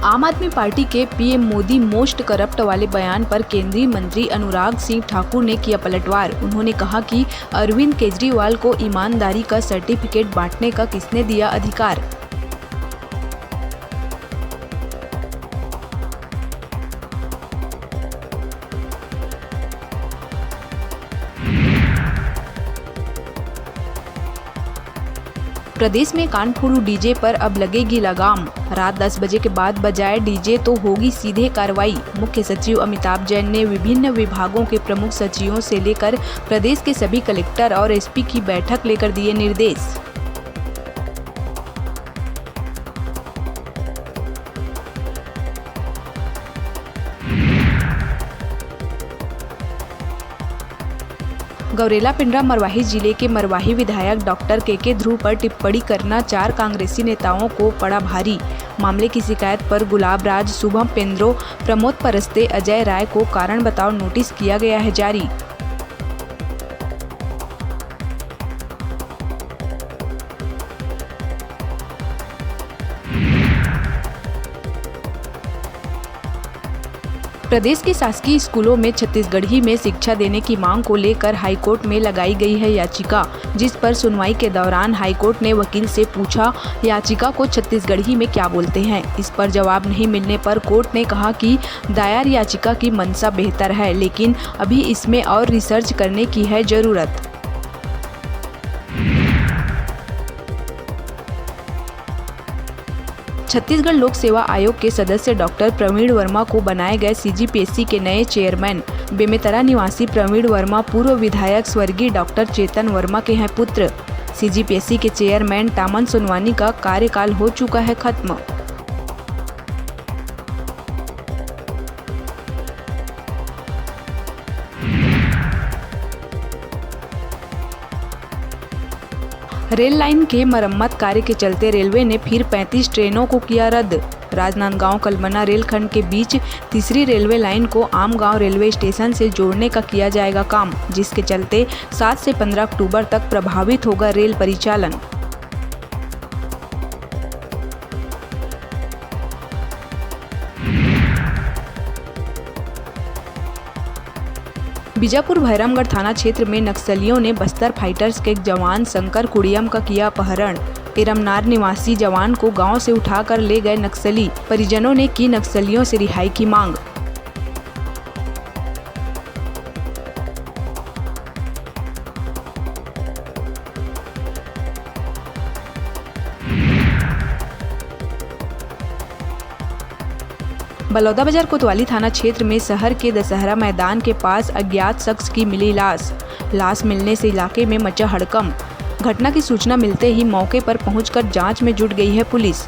आम आदमी पार्टी के पीएम मोदी मोस्ट करप्ट वाले बयान पर केंद्रीय मंत्री अनुराग सिंह ठाकुर ने किया पलटवार। उन्होंने कहा कि अरविंद केजरीवाल को ईमानदारी का सर्टिफिकेट बांटने का किसने दिया अधिकार। प्रदेश में कानफोड़ू डीजे पर अब लगेगी लगाम। रात 10 बजे के बाद बजाए डीजे तो होगी सीधे कार्रवाई। मुख्य सचिव अमिताभ जैन ने विभिन्न विभागों के प्रमुख सचिवों से लेकर प्रदेश के सभी कलेक्टर और एसपी की बैठक लेकर दिए निर्देश। गौरेला पिंडरा मरवाही जिले के मरवाही विधायक डॉक्टर के ध्रुव पर टिप्पणी करना 4 कांग्रेसी नेताओं को पड़ा भारी। मामले की शिकायत पर गुलाब राज, शुभम पेंद्रो, प्रमोद परस्ते, अजय राय को कारण बताओ नोटिस किया गया है जारी। प्रदेश के शासकीय स्कूलों में छत्तीसगढ़ी में शिक्षा देने की मांग को लेकर हाईकोर्ट में लगाई गई है याचिका, जिस पर सुनवाई के दौरान हाईकोर्ट ने वकील से पूछा याचिका को छत्तीसगढ़ी में क्या बोलते हैं। इस पर जवाब नहीं मिलने पर कोर्ट ने कहा कि दायर याचिका की मंशा बेहतर है, लेकिन अभी इसमें और रिसर्च करने की है जरूरत। छत्तीसगढ़ लोक सेवा आयोग के सदस्य डॉक्टर प्रवीण वर्मा को बनाए गए सीजीपीएससी के नए चेयरमैन। बेमेतरा निवासी प्रवीण वर्मा पूर्व विधायक स्वर्गीय डॉक्टर चेतन वर्मा के हैं पुत्र। सीजीपीएससी के चेयरमैन टामन सोनवानी का कार्यकाल हो चुका है खत्म। रेल लाइन के मरम्मत कार्य के चलते रेलवे ने फिर 35 ट्रेनों को किया रद्द। राजनांदगांव कलमना रेलखंड के बीच तीसरी रेलवे लाइन को आमगांव रेलवे स्टेशन से जोड़ने का किया जाएगा काम, जिसके चलते 7 से 15 अक्टूबर तक प्रभावित होगा रेल परिचालन। बीजापुर भैरमगढ़ थाना क्षेत्र में नक्सलियों ने बस्तर फाइटर्स के जवान शंकर कुड़ियम का किया अपहरण। इरमनार निवासी जवान को गांव से उठाकर ले गए नक्सली। परिजनों ने की नक्सलियों से रिहाई की मांग। बलौदाबाजार कोतवाली थाना क्षेत्र में शहर के दशहरा मैदान के पास अज्ञात शख्स की मिली लाश मिलने से इलाके में मचा हड़कंप। घटना की सूचना मिलते ही मौके पर पहुंचकर जांच में जुट गई है पुलिस।